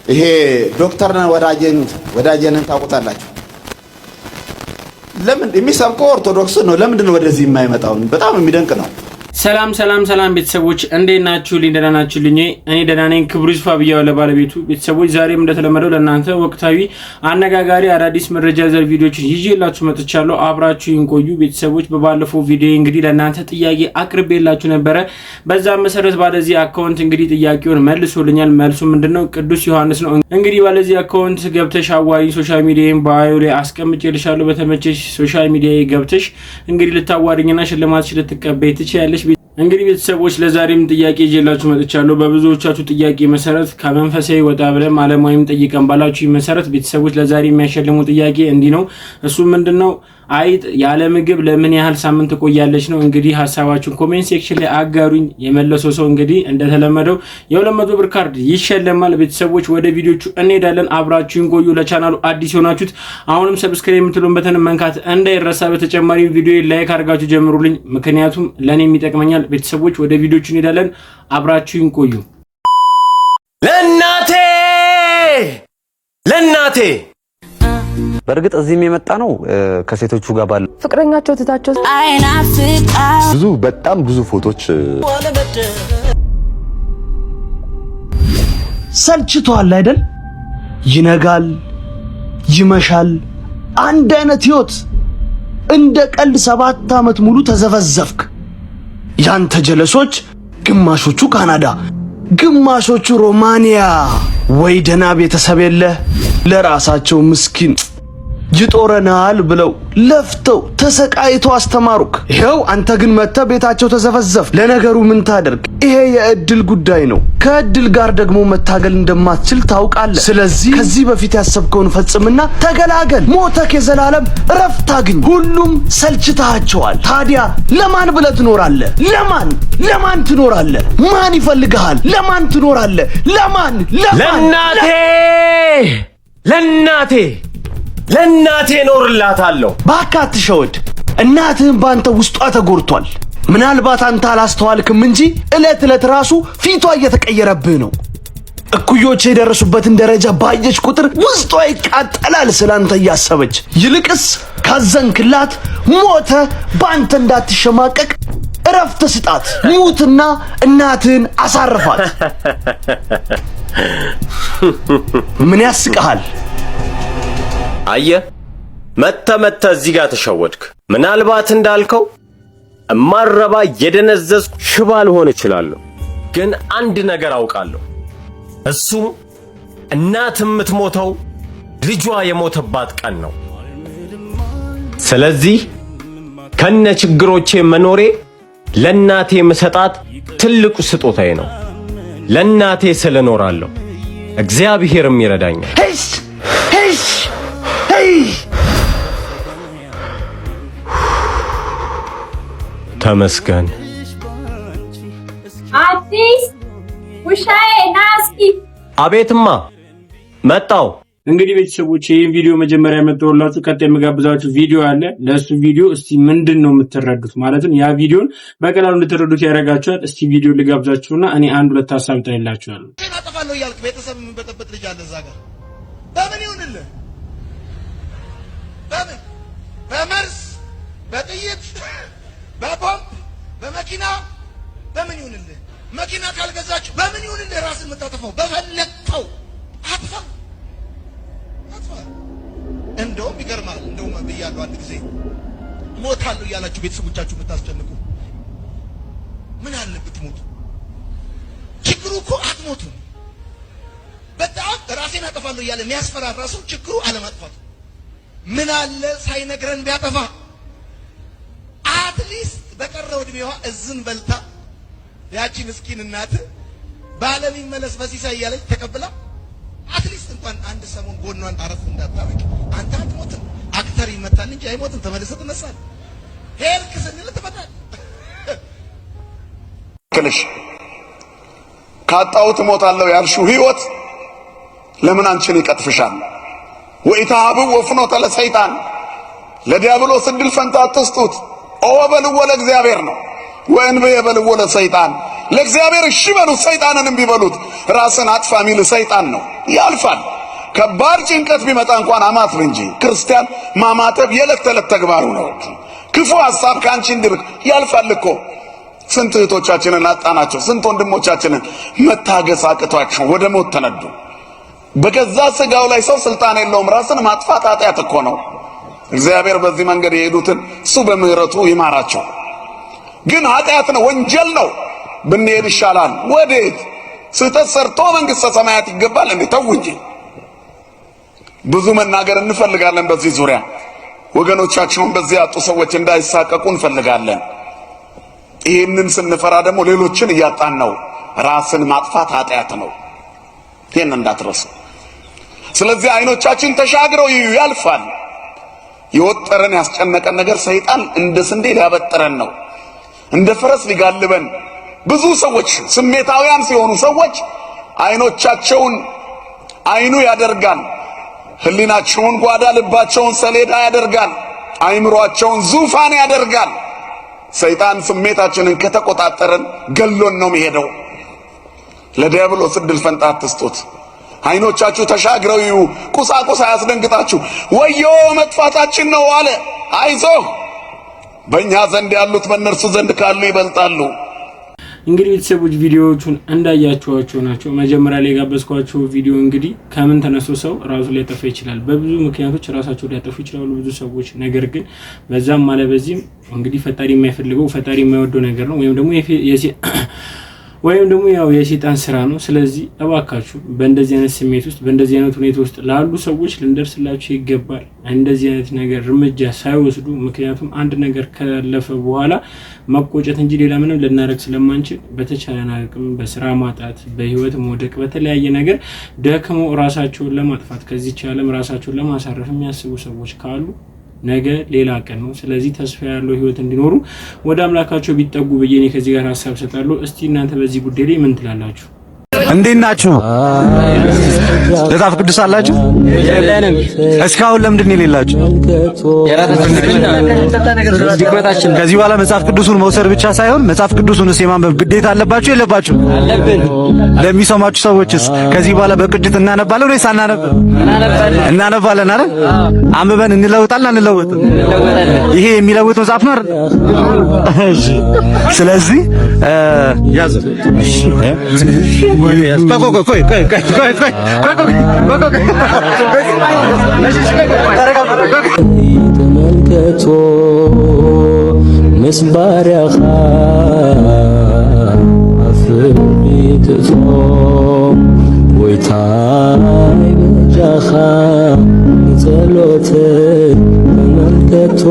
ይሄ ዶክተር ወዳጄን ታውቁታላችሁ። ለምን የሚሰብከው ኦርቶዶክስ ነው? ለምንድን ነው ወደዚህ የማይመጣው? በጣም የሚደንቅ ነው። ሰላም ቤተሰቦች እንዴት ናችሁ? ደህና ናችሁልኝ? እኔ ደህና ነኝ። ክብሩ ይስፋ ብያው ለባለቤቱ ቤተሰቦች ዛሬም እንደተለመደው ለእናንተ ወቅታዊ አነጋጋሪ አዳዲስ መረጃ ዘር ቪዲዮዎችን ይዤላችሁ መጥቻለሁ። አብራችሁን ቆዩ ቤተሰቦች። በባለፈው ቪዲዮ እንግዲህ ለእናንተ ጥያቄ አቅርቤላችሁ ነበረ። በዛ መሰረት ባለዚህ አካውንት እንግዲህ ጥያቄውን መልሶልኛል። መልሱ ምንድነው? ቅዱስ ዮሐንስ ነው። እንግዲህ ባለዚህ አካውንት ገብተሽ አዋሪ ሶሻል ሚዲያዬን ባዮ ላይ አስቀምጬልሻለሁ። በተመቸሽ ሶሻል ሚዲያዬ ገብተሽ እንግዲህ ልታዋሪኝና ሽልማትሽ ልትቀበይ ትችያለሽ። እንግዲህ ቤተሰቦች ለዛሬም ጥያቄ ይዤላችሁ መጥቻለሁ። በብዙዎቻችሁ ጥያቄ መሰረት ከመንፈሳዊ ወጣ ብለን ዓለማዊም ጠይቀን ባላችሁ መሰረት ቤተሰቦች ለዛሬ የሚያሸልሙ ጥያቄ እንዲህ ነው። እሱ ምንድነው? አይጥ ያለ ምግብ ለምን ያህል ሳምንት ቆያለች ነው። እንግዲህ ሐሳባችሁን ኮሜንት ሴክሽን ላይ አጋሩኝ። የመለሰው ሰው እንግዲህ እንደተለመደው የ200 ብር ካርድ ይሸለማል። ቤተሰቦች ወደ ቪዲዮቹ እንሄዳለን። አብራችሁን ቆዩ። ለቻናሉ አዲስ ሆናችሁት አሁንም ሰብስክራይብ የምትሉን በተን መንካት እንዳይረሳ። በተጨማሪ ቪዲዮ ላይክ አድርጋችሁ ጀምሩልኝ፣ ምክንያቱም ለኔም ይጠቅመኛል። ቤተሰቦች ወደ ቪዲዮቹ እንሄዳለን። አብራችሁን ቆዩ። ለናቴ በርግጥ እዚህም የመጣ ነው ከሴቶቹ ጋር ባለ ፍቅረኛቸው ትታቸው በጣም ብዙ ፎቶች ሰልችቷል አይደል? ይነጋል ይመሻል፣ አንድ አይነት ህይወት። እንደ ቀልድ 7 ዓመት ሙሉ ተዘፈዘፍክ። ያንተ ጀለሶች ግማሾቹ ካናዳ፣ ግማሾቹ ሮማኒያ። ወይ ደና ቤተሰብ የለ ለራሳቸው ምስኪን ይጦረናል ብለው ለፍተው ተሰቃይተው አስተማሩክ። ይሄው አንተ ግን መጥተህ ቤታቸው ተዘፈዘፍ። ለነገሩ ምን ታደርግ? ይሄ የእድል ጉዳይ ነው። ከእድል ጋር ደግሞ መታገል እንደማትችል ታውቃለህ። ስለዚህ ከዚህ በፊት ያሰብከውን ፈጽምና ተገላገል። ሞተክ የዘላለም እረፍት አግኝ። ሁሉም ሰልችታቸዋል። ታዲያ ለማን ብለህ ትኖራለህ? ለማን ትኖራለህ? ማን ይፈልግሃል? ለማን ትኖራለህ? ለናቴ ኖርላታለሁ። ባካት ሸወድ። እናትህም ባንተ ውስጧ ተጎርቷል። ምናልባት አንተ አላስተዋልክም እንጂ እለት ራሱ ፊቷ እየተቀየረብህ ነው። እኩዮች የደረሱበትን ደረጃ ባየች ቁጥር ውስጧ ይቃጠላል ስላንተ እያሰበች። ይልቅስ ካዘንክላት ሞተ ባንተ እንዳትሸማቀቅ እረፍት ስጣት። ሙትና እናትህን አሳርፋት። ምን ያስቅሃል? አየህ መተ እዚህ ጋር ተሸወድክ። ምናልባት እንዳልከው እማረባ የደነዘዝኩ ሽባ ልሆን እችላለሁ፣ ግን አንድ ነገር አውቃለሁ። እሱም እናት የምትሞተው ልጇ የሞተባት ቀን ነው። ስለዚህ ከነ ችግሮቼ መኖሬ ለናቴ መሰጣት ትልቁ ስጦታዬ ነው። ለናቴ ስለኖራለሁ እግዚአብሔርም ይረዳኛል። ተመስገን። አዲስ ውሻዬ ናስኪ። አቤትማ መጣው። እንግዲህ ቤተሰቦች ይሄን ቪዲዮ መጀመሪያ መጥቶላችሁ ቀጣይ የምጋብዛችሁ ቪዲዮ አለ። ለሱ ቪዲዮ እስቲ ምንድነው የምትረዱት? ማለትም ያ ቪዲዮን በቀላሉ እንድትረዱት ያደርጋችኋል። እስቲ ቪዲዮ ልጋብዛችሁና እኔ አንድ ሁለት ሐሳብ ታይላችኋለሁ። አጠፋለሁ እያልክ ቤተሰብ ምን በጠበጥ ልጅ አለ እዛ ጋር በምን ይሁንልህ? በመርስ በጥይት በቦምብ በመኪና በምን ይሁንልህ? መኪና ካልገዛችሁ በምን ይሁንልህ? ራስን የምታጠፋው በፈለግከው አጥፋ። እንደውም ይገርማል። እንደውም ብያለሁ አንድ ጊዜ ሞታለሁ እያላችሁ ቤተሰቦቻችሁ የምታስጨንቁ ምን አለበት ሞቱ? ችግሩ እኮ አትሞቱም። በጣም ራሴን አጠፋለሁ እያለ የሚያስፈራራ ሰው ችግሩ አለማጥፋቱ። ምን አለ ሳይነግረን ቢያጠፋ? አትሊስት በቀረው እድሜዋ እዝን በልታ ያቺ ምስኪን እናት ባለም ይመለስ በሲሳይ እያለች ተቀብላ አትሊስት እንኳን አንድ ሰሞን ጎኗን አረፍ እንዳታረቅ። አንተ አትሞትም። አክተር ይመታል እንጂ አይሞትም። ተመልሰህ ትነሳለህ። ሄልክ ስንል ትመጣለህ። ክልሽ ካጣሁት እሞታለሁ ያልሽው ህይወት ለምን አንቺን ይቀጥፍሻል? ወኢታሃቡ ወፍኖተ ለሰይጣን ለዲያብሎስ እድል ፈንታ አትስጡት። ኦ በልዎ ለእግዚአብሔር ነው ወእንበ የበልዎ ለሰይጣን ለእግዚአብሔር እሺ በሉት፣ ሰይጣንንም ቢበሉት ራስን አጥፋ የሚል ሰይጣን ነው። ያልፋል። ከባድ ጭንቀት ቢመጣ እንኳን አማትብ እንጂ ክርስቲያን ማማተብ የዕለት ተዕለት ተግባሩ ነው። ክፉ ሐሳብ ካንቺ እንዲርቅ ያልፋል እኮ። ስንት እህቶቻችንን አጣናቸው። ስንት ወንድሞቻችንን መታገስ አቅቷቸው ወደ ሞት ተነዱ። በገዛ ስጋው ላይ ሰው ስልጣን የለውም። ራስን ማጥፋት ኃጢአት እኮ ነው። እግዚአብሔር በዚህ መንገድ የሄዱትን እሱ በምህረቱ ይማራቸው። ግን ኃጢአት ነው፣ ወንጀል ነው። ብንሄድ ይሻላል። ወዴት? ስህተት ሰርቶ መንግሥተ ሰማያት ይገባል እንዴ? ተው እንጂ። ብዙ መናገር እንፈልጋለን በዚህ ዙሪያ። ወገኖቻቸውን በዚህ ያጡ ሰዎች እንዳይሳቀቁ እንፈልጋለን። ይህንን ስንፈራ ደግሞ ሌሎችን እያጣን ነው። ራስን ማጥፋት ኃጢአት ነው። ይህን እንዳትረሱ። ስለዚህ አይኖቻችን ተሻግረው ይዩ፣ ያልፋል። የወጠረን ያስጨነቀን ነገር ሰይጣን እንደ ስንዴ ሊያበጥረን ነው፣ እንደ ፈረስ ሊጋልበን። ብዙ ሰዎች ስሜታውያን ሲሆኑ ሰዎች አይኖቻቸውን አይኑ ያደርጋል፣ ህሊናቸውን ጓዳ፣ ልባቸውን ሰሌዳ ያደርጋል፣ አይምሮአቸውን ዙፋን ያደርጋል። ሰይጣን ስሜታችንን ከተቆጣጠረን ገሎን ነው የሚሄደው። ለዲያብሎስ ዕድል ፈንታ አትስጡት። አይኖቻችሁ ተሻግረው ይዩ። ቁሳቁስ አያስደንግጣችሁ። ወዮ መጥፋታችን ነው አለ። አይዞህ፣ በእኛ ዘንድ ያሉት በእነርሱ ዘንድ ካሉ ይበልጣሉ። እንግዲህ ቤተሰቦች ቪዲዮዎቹን እንዳያችኋቸው ናቸው። መጀመሪያ ላይ ጋበዝኳቸው ቪዲዮ እንግዲህ ከምን ተነስቶ ሰው ራሱ ሊያጠፋ ይችላል። በብዙ ምክንያቶች ራሳቸው ሊያጠፉ ይችላሉ ብዙ ሰዎች። ነገር ግን በዛም አለ በዚህም እንግዲህ ፈጣሪ የማይፈልገው ፈጣሪ የማይወደው ነገር ነው፣ ወይም ደግሞ ያው የሰይጣን ስራ ነው። ስለዚህ እባካችሁ በእንደዚህ አይነት ስሜት ውስጥ በእንደዚህ አይነት ሁኔታ ውስጥ ላሉ ሰዎች ልንደርስላችሁ ይገባል። እንደዚህ አይነት ነገር እርምጃ ሳይወስዱ፣ ምክንያቱም አንድ ነገር ካለፈ በኋላ መቆጨት እንጂ ሌላ ምንም ልናደርግ ስለማንችል በተቻለን አቅም በስራ ማጣት፣ በህይወት መውደቅ፣ በተለያየ ነገር ደክሞ ራሳቸውን ለማጥፋት ከዚህች ዓለም ራሳቸውን ለማሳረፍ የሚያስቡ ሰዎች ካሉ ነገ ሌላ ቀን ነው። ስለዚህ ተስፋ ያለው ህይወት እንዲኖሩ ወደ አምላካቸው ቢጠጉ ብዬ እኔ ከዚህ ጋር ሐሳብ ሰጣለሁ። እስቲ እናንተ በዚህ ጉዳይ ላይ ምን ትላላችሁ? እንዴት ናችሁ? መጽሐፍ ቅዱስ አላችሁ? እስካሁን ለምንድን ነው የሌላችሁ? ከዚህ በኋላ መጽሐፍ ቅዱሱን መውሰድ ብቻ ሳይሆን መጽሐፍ ቅዱሱንስ የማንበብ ግዴታ አለባችሁ የለባችሁ? ለሚሰማችሁ ሰዎችስ ከዚህ በኋላ በቅድት እናነባለን ወይስ አናነብም? እናነባለን አይደል? አንብበን እንለውጣለን አንለውጥም? ይሄ የሚለውጥ መጽሐፍ ነው አይደል? እሺ። ስለዚህ ያዘ ተመልከቶ ምስባርያኻ አፍሪትቶ ወይታይ በጃኻ ጸሎት ተመልከቶ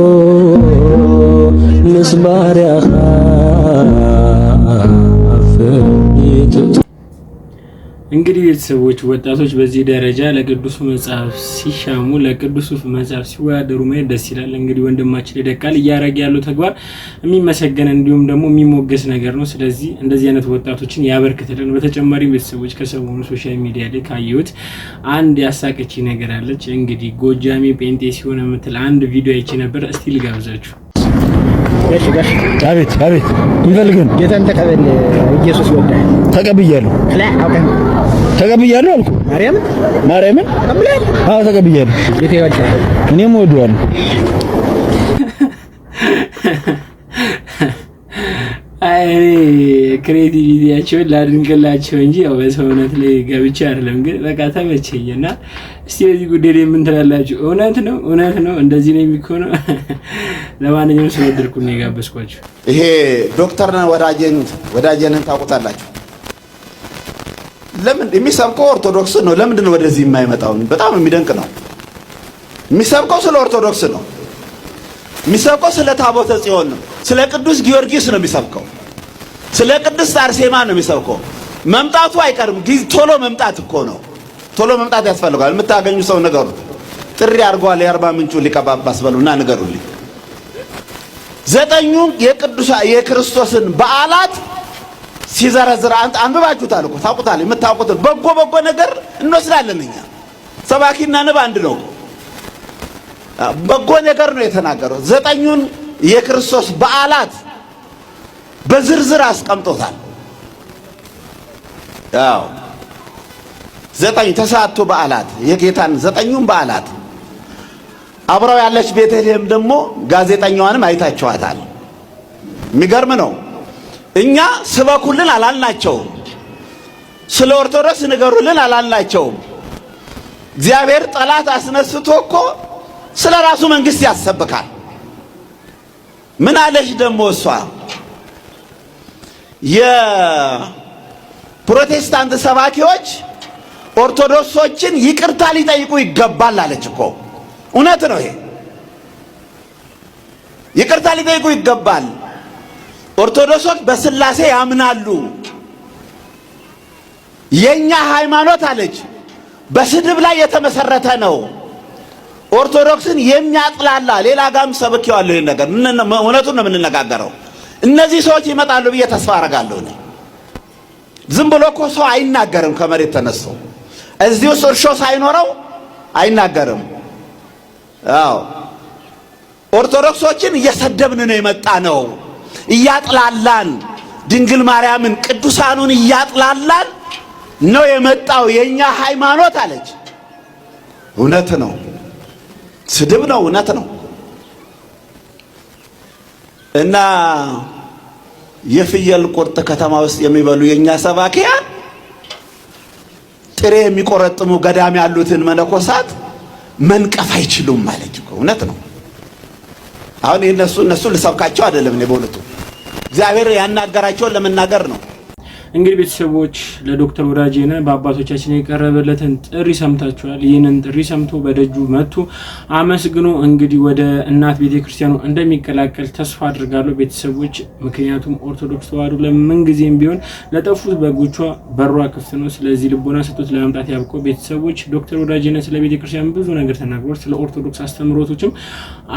ምስባርያኻ አፍሪትቶ። እንግዲህ ቤተሰቦች ወጣቶች በዚህ ደረጃ ለቅዱሱ መጽሐፍ ሲሻሙ ለቅዱሱ መጽሐፍ ሲወዳደሩ ማየት ደስ ይላል። እንግዲህ ወንድማችን ይደቃል እያረገ ያለው ተግባር የሚመሰገን እንዲሁም ደግሞ የሚሞገስ ነገር ነው። ስለዚህ እንደዚህ አይነት ወጣቶችን ያበርክትልን። በተጨማሪ ቤተሰቦች ከሰሞኑ ሶሻል ሚዲያ ላይ ካየሁት አንድ ያሳቀች ነገር አለች። እንግዲህ ጎጃሜ ጴንጤ ሲሆን የምትል አንድ ቪዲዮ አይቼ ነበር። እስቲ ልጋብዛችሁ። አቤት አቤት፣ እንፈልገን ጌታን ተቀበል። ኢየሱስ ወዳህ ተቀብያለሁ። ተቀብያለሁ አልኩ። ማርያምን አዎ ተቀብያለሁ። ጌታ ይወዳል፣ እኔም እወደዋለሁ። አይ ክሬቲቪቲያቸውን ላድንቅላቸው እንጂ ያው በሰውነት ላይ ገብቼ አይደለም። ግን በቃ ተመቸኝና እስቲ በዚህ ጉዳይ ላይ ምን ትላላችሁ? እውነት ነው እንደዚህ ነው የሚሆነው? ለማንኛውም ስለወደድኩ ነው የጋበዝኳችሁ። ይሄ ዶክተር ወዳጄን ታውቁታላችሁ። ለምን የሚሰብከው ኦርቶዶክስ ነው? ለምንድን ነው ወደዚህ የማይመጣው? በጣም የሚደንቅ ነው። የሚሰብከው ስለ ኦርቶዶክስ ነው። የሚሰብከው ስለ ታቦተ ጽዮን ነው። ስለ ቅዱስ ጊዮርጊስ ነው የሚሰብከው። ስለ ቅድስት አርሴማ ነው የሚሰብከው። መምጣቱ አይቀርም። ቶሎ መምጣት እኮ ነው። ቶሎ መምጣት ያስፈልጋል። የምታገኙ ሰው ነገሩ ጥሪ አድርጓል። የአርባ ምንጩ ሊቀ ጳጳስ በሉና ንገሩልኝ። 9ኙን የክርስቶስን በዓላት ሲዘረዝር አንብባችሁታል እኮ ታውቁታል። የምታውቁትን በጎ ነገር እንወስዳለን እኛ። ሰባኪና ንብ አንድ ነው። በጎ ነገር ነው የተናገረው። 9ኙን የክርስቶስ በዓላት በዝርዝር አስቀምጦታል። ያው 9 ተሳቱ በዓላት የጌታን 9ኙም በዓላት አብረው ያለች ቤተልሔም ደግሞ ጋዜጠኛዋንም አይታችኋታል። የሚገርም ነው። እኛ ስበኩልን አላልናቸውም፣ ስለ ኦርቶዶክስ ንገሩልን አላልናቸውም። እግዚአብሔር ጠላት አስነስቶ እኮ ስለ ራሱ መንግስት ያሰብካል። ምን አለች ደግሞ እሷ? የፕሮቴስታንት ሰባኪዎች ኦርቶዶክሶችን ይቅርታ ሊጠይቁ ይገባል አለች እኮ። እውነት ነው ይሄ። ይቅርታ ሊጠይቁ ይገባል። ኦርቶዶክሶች በስላሴ ያምናሉ። የኛ ሃይማኖት አለች በስድብ ላይ የተመሰረተ ነው። ኦርቶዶክስን የሚያጥላላ ሌላ ጋም ሰብኬዋለሁ። ይሄን ነገር እውነቱን ነው የምንነጋገረው። እነዚህ ሰዎች ይመጣሉ ብዬ ተስፋ አደርጋለሁ። ዝም ብሎ እኮ ሰው አይናገርም። ከመሬት ተነስቶ እዚህ ውስጥ እርሾ ሳይኖረው አይናገርም። አዎ ኦርቶዶክሶችን እየሰደብን ነው የመጣ ነው፣ እያጥላላን ድንግል ማርያምን ቅዱሳኑን እያጥላላን ነው የመጣው የኛ ሃይማኖት አለች። እውነት ነው፣ ስድብ ነው፣ እውነት ነው። እና የፍየል ቁርጥ ከተማ ውስጥ የሚበሉ የኛ ሰባኪያን ጥሬ የሚቆረጥሙ ገዳም ያሉትን መነኮሳት መንቀፍ አይችሉም ማለት እኮ እውነት ነው። አሁን እነሱ ልሰብካቸው አይደለም፣ እኔ በእውነቱ እግዚአብሔር ያናገራቸውን ለመናገር ነው። እንግዲህ ቤተሰቦች ለዶክተር ወዳጄነ በአባቶቻችን የቀረበለትን ጥሪ ሰምታችኋል። ይህንን ጥሪ ሰምቶ በደጁ መጥቶ አመስግኖ እንግዲህ ወደ እናት ቤተክርስቲያኑ እንደሚቀላቀል ተስፋ አድርጋለሁ ቤተሰቦች። ምክንያቱም ኦርቶዶክስ ተዋሕዶ ለምን ጊዜም ቢሆን ለጠፉት በጎቿ በሯ ክፍት ነው። ስለዚህ ልቦና ሰጥቶት ለማምጣት ያብቆ ቤተሰቦች። ዶክተር ወዳጄነ ስለ ቤተክርስቲያን ብዙ ነገር ተናግሯል። ስለ ኦርቶዶክስ አስተምሮቶችም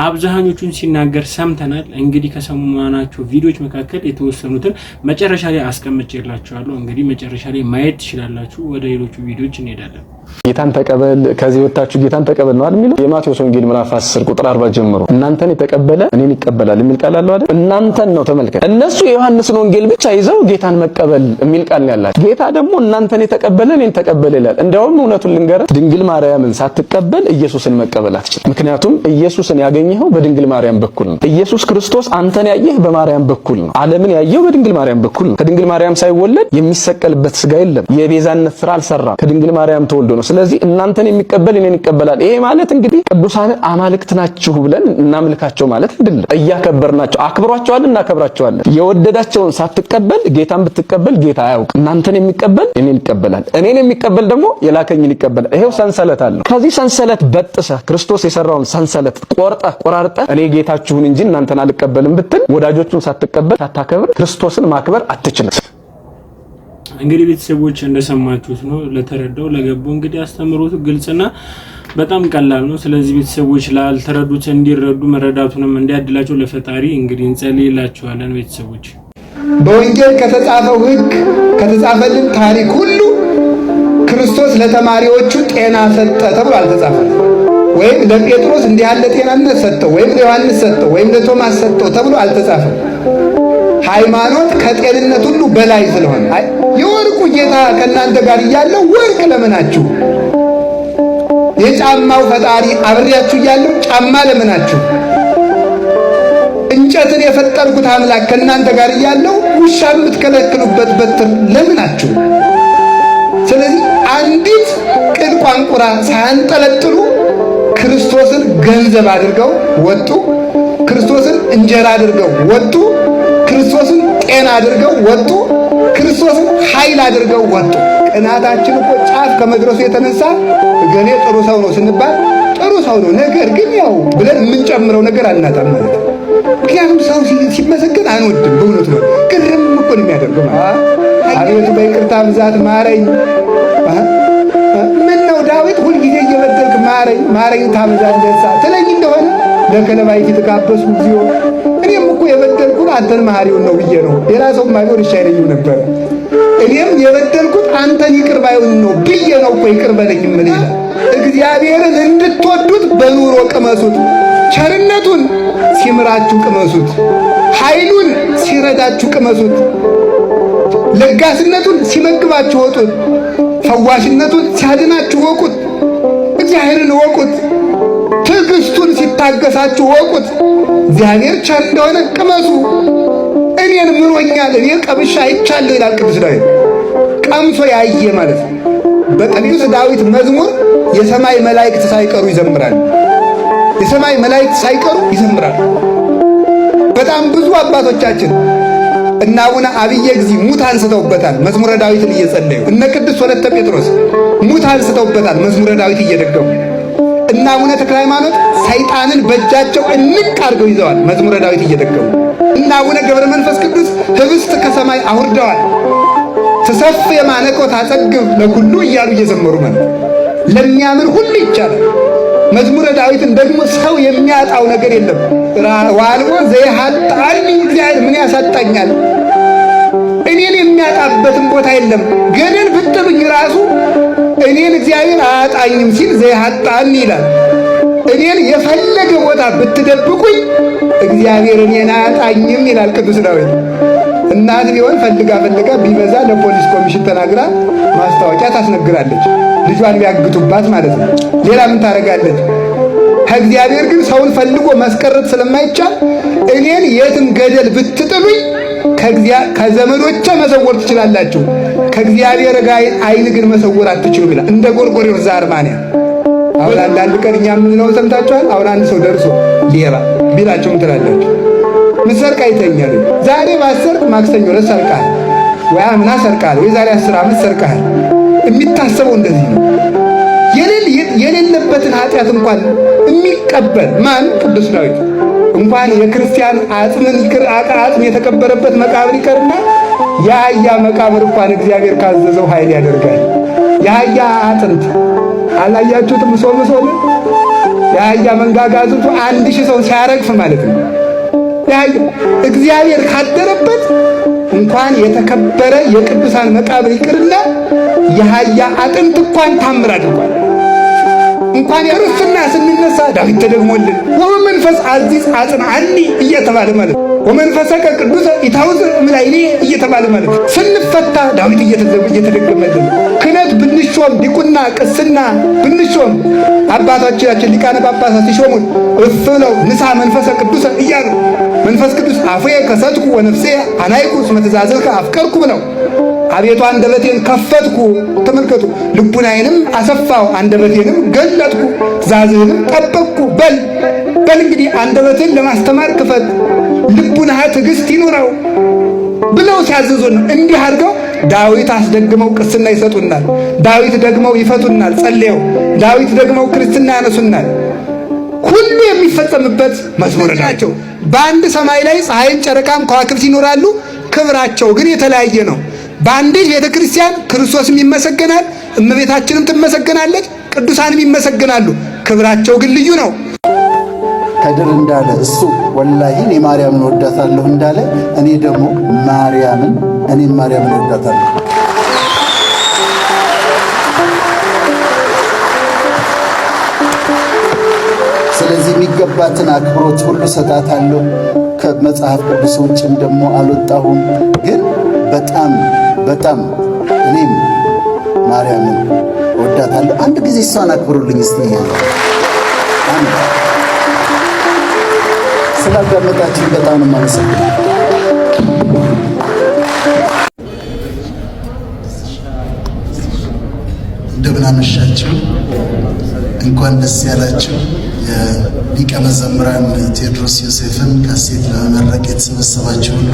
አብዛኞቹን ሲናገር ሰምተናል። እንግዲህ ከሰማናቸው ቪዲዮዎች መካከል የተወሰኑትን መጨረሻ ላይ አስቀምጬላችሁ እንግዲህ መጨረሻ ላይ ማየት ትችላላችሁ። ወደ ሌሎቹ ቪዲዮዎች እንሄዳለን። ጌታን ተቀበል ከዚህ ወጣችሁ ጌታን ተቀበል ነው አይደል የሚለው? የማቴዎስ ወንጌል ምዕራፍ 10 ቁጥር 40 ጀምሮ እናንተን የተቀበለ እኔን ይቀበላል የሚል ቃል አለው አይደል? እናንተን ነው ተመልከት። እነሱ የዮሐንስን ወንጌል ብቻ ይዘው ጌታን መቀበል የሚል ቃል ነው ያላቸው። ጌታ ደግሞ እናንተን የተቀበለ እኔን ተቀበለ ይላል። እንደውም እውነቱን ልንገርህ፣ ድንግል ማርያምን ሳትቀበል ኢየሱስን መቀበል አትችልም። ምክንያቱም ኢየሱስን ያገኘኸው በድንግል ማርያም በኩል ነው። ኢየሱስ ክርስቶስ አንተን ያየህ በማርያም በኩል ነው። ዓለምን ያየው በድንግል ማርያም በኩል ነው። ከድንግል ማርያም ሳይወለድ የሚሰቀልበት ስጋ የለም። የቤዛነት ስራ አልሰራም። ከድንግል ማርያም ተወልዶ ነው። ስለዚህ እናንተን የሚቀበል እኔን ይቀበላል። ይሄ ማለት እንግዲህ ቅዱሳን አማልክት ናችሁ ብለን እናምልካቸው ማለት አይደለም። እያከበርናቸው አክብሯቸዋል፣ እናከብራቸዋለን። የወደዳቸውን ሳትቀበል ጌታን ብትቀበል ጌታ አያውቅ። እናንተን የሚቀበል እኔን ይቀበላል፣ እኔን የሚቀበል ደግሞ የላከኝን ይቀበላል። ይሄው ሰንሰለት አለ። ከዚህ ሰንሰለት በጥሰህ ክርስቶስ የሰራውን ሰንሰለት ቆራርጠህ እኔ ጌታችሁን እንጂ እናንተን አልቀበልም ብትል ወዳጆቹን ሳትቀበል ሳታከብር ክርስቶስን ማክበር አትችልም። እንግዲህ ቤተሰቦች እንደሰማችሁት ነው። ለተረዳው ለገባው እንግዲህ አስተምሮቱ ግልጽና በጣም ቀላል ነው። ስለዚህ ቤተሰቦች ላልተረዱት እንዲረዱ መረዳቱንም እንዲያድላቸው ለፈጣሪ እንግዲህ እንጸልይላችኋለን። ቤተሰቦች በወንጌል ከተጻፈው ሕግ ከተጻፈልን ታሪክ ሁሉ ክርስቶስ ለተማሪዎቹ ጤና ሰጠ ተብሎ አልተጻፈም። ወይም ለጴጥሮስ እንዲህ ያለ ጤናነት ሰጠው፣ ወይም ለዮሐንስ ሰጠው፣ ወይም ለቶማስ ሰጠው ተብሎ አልተጻፈም። ሃይማኖት ከጤንነት ሁሉ በላይ ስለሆነ የወርቁ ጌታ ከእናንተ ጋር እያለው ወርቅ ለምናችሁ፣ የጫማው ፈጣሪ አብሬያችሁ እያለው ጫማ ለምናችሁ፣ እንጨትን የፈጠርኩት አምላክ ከእናንተ ጋር እያለው ውሻ የምትከለክሉበት በትር ለምናችሁ። ስለዚህ አንዲት ቅል ቋንቁራ ሳያንጠለጥሉ ክርስቶስን ገንዘብ አድርገው ወጡ። ክርስቶስን እንጀራ አድርገው ወጡ። ክርስቶስን ጤና አድርገው ወጡ። ክርስቶስን ኃይል አድርገው ወጡ። ቅናታችን እኮ ጫፍ ከመድረሱ የተነሳ እገሌ ጥሩ ሰው ነው ስንባል ጥሩ ሰው ነው፣ ነገር ግን ያው ብለን የምንጨምረው ነገር አናጣም ማለት ነው። ምክንያቱም ሰው ሲመሰገን አንወድም። በእውነቱ ነው ግርም እኮ ነው የሚያደርገው ማለት አቤቱ በይቅርታ ብዛት ማረኝ። ምን ነው ዳዊት ሁልጊዜ እየበደልክ ማረኝ ማረኝ ታበዛለህ ትለኝ እንደሆነ ለከለባይት ተካበሱ ጊዜው እኔም እኮ የበደልኩት አንተን መሐሪውን ነው ብዬ ነው። ሌላ ሰው ማይሆን ይሻለኝ ነበር። እኔም የበደልኩት አንተን ይቅር ባይሆን ነው ብዬ ነው እኮ ይቅር በለኝ ምን ይላል። እግዚአብሔርን እንድትወዱት በኑሮ ቅመሱት። ቸርነቱን ሲምራችሁ ቅመሱት። ኃይሉን ሲረዳችሁ ቅመሱት። ለጋስነቱን ሲመግባችሁ ወጡት። ፈዋሽነቱን ሲያድናችሁ ወቁት። እግዚአብሔርን ወቁት። ትዕግስቱን ሲታገሳችሁ ወቁት። እግዚአብሔር ቸር እንደሆነ ቅመሱ። እኔን ምሮኛል፣ እኔ ቀምሻ አይቻለሁ ይላል ቅዱስ ዳዊት። ቀምሶ ያየ ማለት ነው። በቅዱስ ዳዊት መዝሙር የሰማይ መላእክት ሳይቀሩ ይዘምራሉ። የሰማይ መላእክት ሳይቀሩ ይዘምራሉ። በጣም ብዙ አባቶቻችን እና አቡነ አብየ እግዚእ ሙት አንስተውበታል መዝሙረ ዳዊትን እየጸለዩ። እነ ቅዱስ ወለተ ጴጥሮስ ሙት አንስተውበታል መዝሙረ ዳዊት እየደገሙ። እና አቡነ ተክለ ሃይማኖት ሰይጣንን በእጃቸው እንቅ አድርገው ይዘዋል መዝሙረ ዳዊት እየደገሙ። እና አቡነ ገብረ መንፈስ ቅዱስ ህብስት ከሰማይ አውርደዋል። ተሰፍ የማነቆ ታጸግብ ለሁሉ እያሉ እየዘመሩ ማለት ለሚያምን ሁሉ ይቻላል። መዝሙረ ዳዊትን ደግሞ ሰው የሚያጣው ነገር የለም። ዋልቦ ዘይሃጣኒ እግዚአብሔር ምን ያሳጣኛል? እኔን የሚያጣበትን ቦታ የለም። ገደል ብትሉኝ ራሱ እኔን እግዚአብሔር አያጣኝም ሲል ዘይሃጣኒ ይላል። እኔን የፈለገ ቦታ ብትደብቁኝ እግዚአብሔር እኔን አያጣኝም ይላል ቅዱስ ዳዊት። እናት ቢሆን ፈልጋ ቢበዛ ለፖሊስ ኮሚሽን ተናግራ ማስታወቂያ ታስነግራለች፣ ልጇን ቢያግቱባት ማለት ነው። ሌላ ምን ታደርጋለች? ከእግዚአብሔር ግን ሰውን ፈልጎ ማስቀረት ስለማይቻል እኔን የትም ገደል ብትጥሉኝ ከዘመዶቼ መሰወር ትችላላችሁ፣ ከእግዚአብሔር ጋር አይን ግን መሰወር አትችሉም ይላል። እንደ ጎርጎርዮስ ዘአርማንያ። አሁን አንዳንድ ቀን እኛ የምንለውን ሰምታችኋል? አሁን አንድ ሰው ደርሶ ሌባ ቢላችሁ ምን ትላላችሁ? ምሰርቅ አይተኛል። ዛሬ ባሰርቅ ማክሰኞ ዕለት ሰርቃል፣ ወይ አምና ሰርቃል፣ ወይ ዛሬ 10 ዓመት ሰርቃል። የሚታሰበው እንደዚህ ነው። የሌለበትን ኃጢአት እንኳን የሚቀበል ማን? ቅዱስ ዳዊት። እንኳን የክርስቲያን አጽም የተቀበረበት መቃብር ይቀርና የአህያ መቃብር እንኳን እግዚአብሔር ካዘዘው ኃይል ያደርጋል። የአህያ አጥንት አላያችሁትም? ምሶል የአህያ መንጋጋ አጥንቱ 1000 ሰው ሲያረግፍ ማለት ነው። እግዚአብሔር ካደረበት እንኳን የተከበረ የቅዱሳን መቃብር ይቅርና የአህያ አጥንት እንኳን ታምር አድርጓል። እንኳን የክርስትና ስንነሳ ዳዊት ተደግሞልን ወመንፈስ አዚዝ አጽንዓኒ እየተባለ ማለት ወመንፈሰከ ቅዱስ ኢታውዝ እምላይኔ እየተባለ ማለት ስንፈታ ዳዊት እየተደገመልን ክህነት ብንሾም ዲቁና ቅስና ብንሾም አባቶቻችን ሊቃነ ጳጳሳት ሲሾሙን እፍ ብለው ንሳ መንፈሰ ቅዱስ እያሉ መንፈስ ቅዱስ አፉየ ከሰትኩ ወነፍሴ አናይኩ እስመ ትእዛዝከ አፍቀርኩ ብለው አቤቱ አንደበቴን ከፈትኩ፣ ተመልከቱ፣ ልቡናዬንም አሰፋው፣ አንደበቴንም ገለጥኩ፣ ትእዛዝህንም ጠበቅኩ በል እንግዲህ አንደበቴን ለማስተማር ክፈት፣ ልቡናህ ትዕግስት ይኑረው ብለው ሲያዘዙን እንዲህ አድርገው ዳዊት አስደግመው ቅስና ይሰጡናል። ዳዊት ደግመው ይፈቱናል ጸልየው። ዳዊት ደግመው ክርስትና ያነሱናል። ሁሉ የሚፈጸምበት መዝሙር ናቸው። በአንድ ሰማይ ላይ ፀሐይም ጨረቃም ከዋክብት ይኖራሉ፣ ክብራቸው ግን የተለያየ ነው። በአንዲት ቤተ ክርስቲያን ክርስቶስም ይመሰገናል፣ እመቤታችንም ትመሰገናለች፣ ቅዱሳንም ይመሰገናሉ። ክብራቸው ግን ልዩ ነው። ከድር እንዳለ እሱ ወላሂ እኔ ማርያምን ወዳታለሁ እንዳለ እኔ ደግሞ ማርያምን ወዳታለሁ። ስለዚህ የሚገባትን አክብሮት ሁሉ ሰጣታለሁ። ከመጽሐፍ ቅዱስ ውጭም ደግሞ አልወጣሁም። ግን በጣም እኔም ማርያምን ወዳታለሁ። አንድ ጊዜ እሷን አክብሩልኝ እስቲ። ስላዳመጣችሁ በጣም ነው የማመሰግነው። እንደምን አመሻችሁ። እንኳን ደስ ያላችሁ። የሊቀ መዘምራን ቴዎድሮስ ዮሴፍን ካሴት ለመመረቅ የተሰበሰባችሁ ሁሉ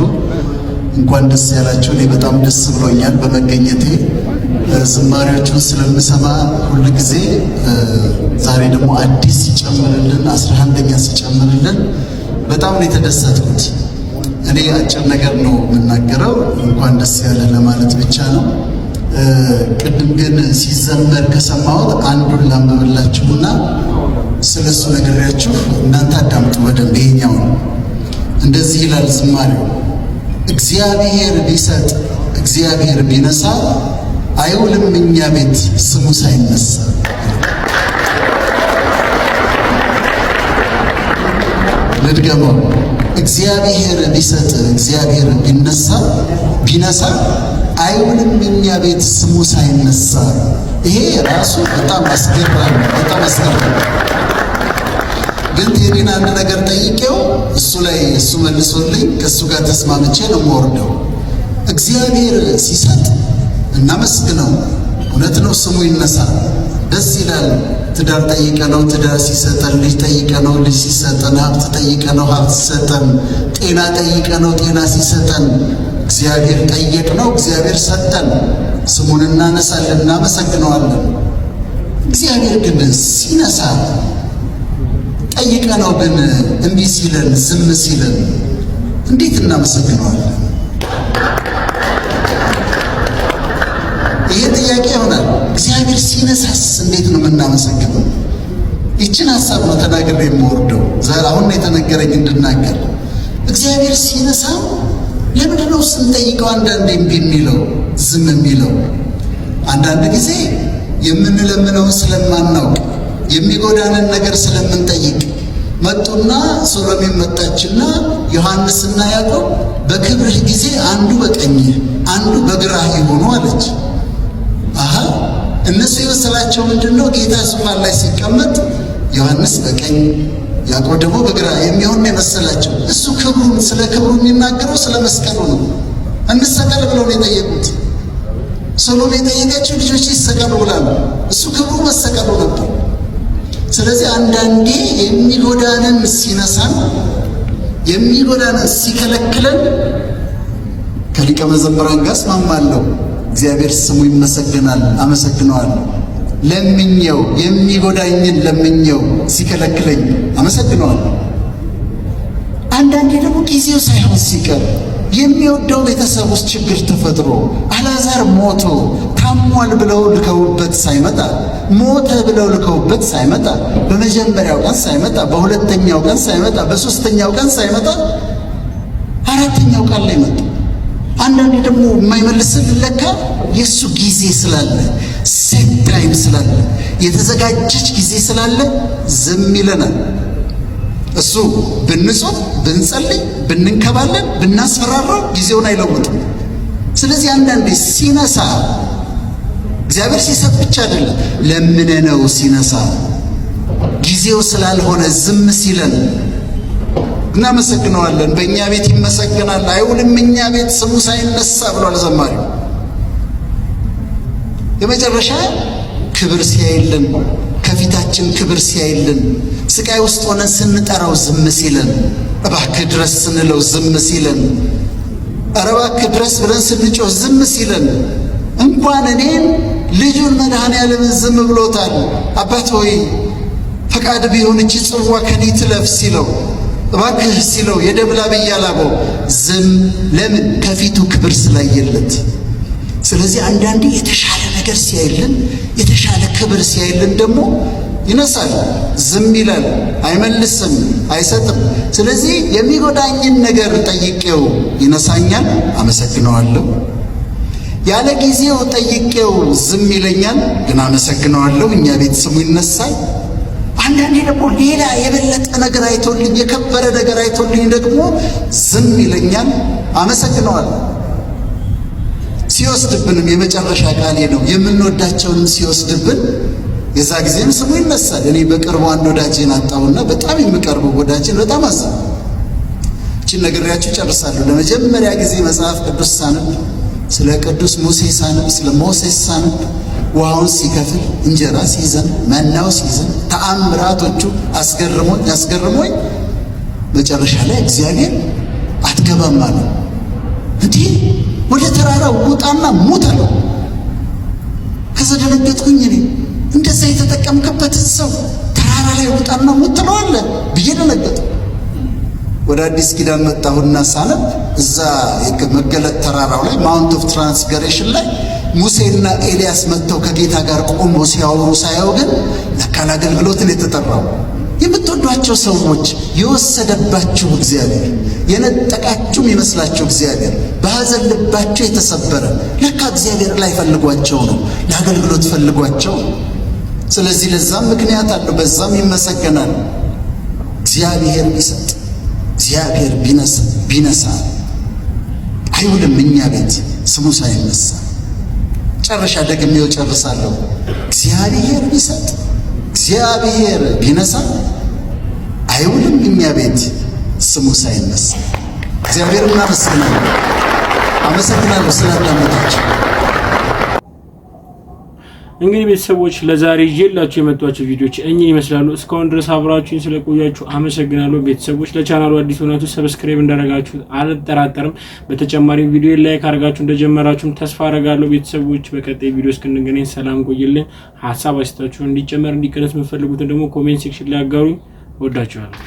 እንኳን ደስ ያላችሁ። እኔ በጣም ደስ ብሎኛል በመገኘቴ። ዝማሬዎቹን ስለምሰማ ሁል ጊዜ ዛሬ ደግሞ አዲስ ሲጨምርልን 11ኛ ሲጨምርልን በጣም ነው የተደሰትኩት። እኔ አጭር ነገር ነው የምናገረው፣ እንኳን ደስ ያለ ለማለት ብቻ ነው። ቅድም ግን ሲዘመር ከሰማሁት አንዱን ላንብብላችሁና ስለሱ ነግሬያችሁ እናንተ አዳምጡ በደንብ። ይሄኛው እንደዚህ ይላል ዝማሬው። እግዚአብሔር ቢሰጥ እግዚአብሔር ቢነሳ አይውልም እኛ ቤት ስሙ ሳይነሳ። ልድገመው። እግዚአብሔር ቢሰጥ እግዚአብሔር ቢነሳ አይውልም እኛ ቤት ስሙ ሳይነሳ። ይሄ ራሱ በጣም አስገራሚ ግን ቴዲን አንድ ነገር ጠይቄው እሱ መልሶልኝ ከእሱ ጋር ተስማምቼ ነው የምወርደው። እግዚአብሔር ሲሰጥ እናመስግነው። እውነት ነው፣ ስሙ ይነሳ፣ ደስ ይላል። ትዳር ጠይቀነው ትዳር ሲሰጠን፣ ልጅ ጠይቀነው ልጅ ሲሰጠን፣ ሀብት ጠይቀነው ሀብት ሲሰጠን፣ ጤና ጠይቀነው ጤና ሲሰጠን፣ እግዚአብሔር ጠየቅነው እግዚአብሔር ሰጠን። ስሙን እናነሳለን፣ እናመሰግነዋለን። እግዚአብሔር ግን ሲነሳ ጠይቀነው ግን እምቢ ሲለን ዝም ሲለን እንዴት እናመሰግነዋለን? ይሄ ጥያቄ ይሆናል። እግዚአብሔር ሲነሳስ እንዴት ነው የምናመሰግነው? ይችን ሐሳብ ነው ተናግሬ የምወርደው። አሁን ነው የተነገረኝ እንድናገር። እግዚአብሔር ሲነሳ ለምንድን ነው ስንጠይቀው አንዳንዴ እምቢ የሚለው ዝም የሚለው? አንዳንድ ጊዜ የምንለምነውን ስለማናውቅ የሚጎዳንን ነገር ስለምንጠይቅ መጡና ሶሎሜን መጣችና ዮሐንስና ያዕቆብ በክብርህ ጊዜ አንዱ በቀኝህ አንዱ በግራህ ይሆኑ አለች። እነሱ የመሰላቸው ምንድነው? ጌታ ዙፋን ላይ ሲቀመጥ ዮሐንስ በቀኝ ያዕቆብ ደግሞ በግራ የሚሆን የመሰላቸው። እሱ ክብሩን ስለ ክብሩ የሚናገረው ስለ መስቀሉ ነው። እንሰቀል ብለው ነው የጠየቁት። ሰሎሜ የጠየቀችው ልጆች ይሰቀሉ ብላ ነው። እሱ ክብሩ መሰቀሉ ነበር። ስለዚህ አንዳንዴ የሚጎዳንን ሲነሳን የሚጎዳንን ሲከለክለን ከሊቀ መዘምራን ጋር እስማማለሁ። እግዚአብሔር ስሙ ይመሰገናል፣ አመሰግነዋለሁ። ለምኜው የሚጎዳኝን ለምኜው ሲከለክለኝ አመሰግነዋለሁ። አንዳንዴ ደግሞ ጊዜው ሳይሆን ሲቀር የሚወደው ቤተሰብ ውስጥ ችግር ተፈጥሮ አልዓዛር ሞቶ ታሟል ብለው ልከውበት ሳይመጣ ሞተ ብለው ልከውበት ሳይመጣ በመጀመሪያው ቀን ሳይመጣ በሁለተኛው ቀን ሳይመጣ በሶስተኛው ቀን ሳይመጣ አራተኛው ቀን ላይ መጣ። አንዳንዴ ደግሞ የማይመልስልን ለካ የእሱ ጊዜ ስላለ ሴት ታይም ስላለ የተዘጋጀች ጊዜ ስላለ ዝም ይለናል። እሱ ብንጾም ብንጸልይ ብንንከባለን ብናስፈራራው ጊዜውን አይለውጥም። ስለዚህ አንዳንዴ ሲነሳ እግዚአብሔር ሲሰጥ ብቻ አይደለም ለምነነው ሲነሳ ጊዜው ስላልሆነ ዝም ሲለን እናመሰግነዋለን። በእኛ ቤት ይመሰገናል አይውልም እኛ ቤት ስሙ ሳይነሳ ብሏል ዘማሪው። የመጨረሻ ክብር ሲያይልን ከፊታችን ክብር ሲያይልን ስቃይ ውስጥ ሆነን ስንጠራው ዝም ሲለን እባክህ ድረስ ስንለው ዝም ሲለን ኧረ እባክህ ድረስ ብለን ስንጮህ ዝም ሲለን እንኳን እኔን ልጁን መድኃኔዓለምን ዝም ብሎታል። አባት ሆይ ፈቃድ ቢሆን እቺ ጽዋ ከኔ ትለፍ ሲለው እባክህ ሲለው የደም ላብ እያላበው ዝም። ለምን? ከፊቱ ክብር ስላየለት። ስለዚህ አንዳንዴ የተሻለ ነገር ሲያይልን የተሻለ ክብር ሲያይልን ደግሞ ይነሳል፣ ዝም ይላል፣ አይመልስም፣ አይሰጥም። ስለዚህ የሚጎዳኝን ነገር ጠይቄው ይነሳኛል፣ አመሰግነዋለሁ። ያለ ጊዜው ጠይቄው ዝም ይለኛል፣ ግን አመሰግነዋለሁ። እኛ ቤት ስሙ ይነሳል። አንዳንዴ ደግሞ ሌላ የበለጠ ነገር አይቶልኝ የከበረ ነገር አይቶልኝ ደግሞ ዝም ይለኛል፣ አመሰግነዋለሁ። ሲወስድብንም የመጨረሻ ቃሌ ነው፣ የምንወዳቸውንም ሲወስድብን የዛ ጊዜም ስሙ ይነሳል። እኔ በቅርቡ አንድ ወዳጄን አጣሁና በጣም የምቀርበው ወዳጄን በጣም አዘንኩ። እቺን ነግሬያችሁ ጨርሳለሁ። ለመጀመሪያ ጊዜ መጽሐፍ ቅዱስ ሳነብ ስለ ቅዱስ ሙሴ ሳነብ ስለ ሞሴስ ሳነብ ውሃውን ሲከፍል እንጀራ ሲይዘን መናው ሲይዘን ተአምራቶቹ አስገርሞኝ መጨረሻ ላይ እግዚአብሔር አትገባም አለው። እንዲህ ወደ ተራራው ውጣና ሙት አለው። ከዛ ደነገጥኩኝ። እኔ እንደዛ የተጠቀምክበትን ሰው ተራራ ላይ ውጣና ሙት ትለዋለህ ብዬ ደነገጥኩ። ወደ አዲስ ኪዳን መጣሁና ሳነብ እዛ መገለጥ ተራራው ላይ ማውንት ኦፍ ትራንስግሬሽን ላይ ሙሴና ኤልያስ መጥተው ከጌታ ጋር ቆመው ሲያወሩ ሳየው ግን ለካ ለአገልግሎት ነው የተጠራው። የምትወዷቸው ሰዎች የወሰደባችሁ እግዚአብሔር፣ የነጠቃችሁም ይመስላችሁ እግዚአብሔር፣ በሐዘን ልባችሁ የተሰበረ ለካ እግዚአብሔር ላይ ፈልጓቸው ነው፣ ለአገልግሎት ፈልጓቸው። ስለዚህ ለዛም ምክንያት አለው፣ በዛም ይመሰገናል። እግዚአብሔር ቢሰጥ እግዚአብሔር ቢነሳ አይውልም እኛ ቤት ስሙ ሳይነሳ። ጨረሻ ደግሜው ጨርሳለሁ። እግዚአብሔር ቢሰጥ እግዚአብሔር ቢነሳ አይውልም እኛ ቤት ስሙ ሳይነሳ። እግዚአብሔር እናመስግናለን። አመሰግናለሁ ስላዳመጣችሁ። እንግዲህ ቤተሰቦች ለዛሬ ይዤላችሁ የመጣኋቸው ቪዲዮዎች እኚህን ይመስላሉ። እስካሁን ድረስ አብራችሁኝ ስለቆያችሁ አመሰግናለሁ። ቤተሰቦች ለቻናሉ አዲስ ሆናችሁ ሰብስክራይብ እንዳደረጋችሁ አልጠራጠርም። በተጨማሪም ቪዲዮ ላይክ አድርጋችሁ እንደጀመራችሁም ተስፋ አደርጋለሁ። ቤተሰቦች በቀጣይ ቪዲዮ እስክንገናኝ ሰላም ቆይልኝ። ሐሳብ አስተያየታችሁን እንዲጨመር እንዲቀነስ የምትፈልጉትን ደግሞ ኮሜንት ሴክሽን ላይ አጋሩኝ። ወዳችኋለሁ።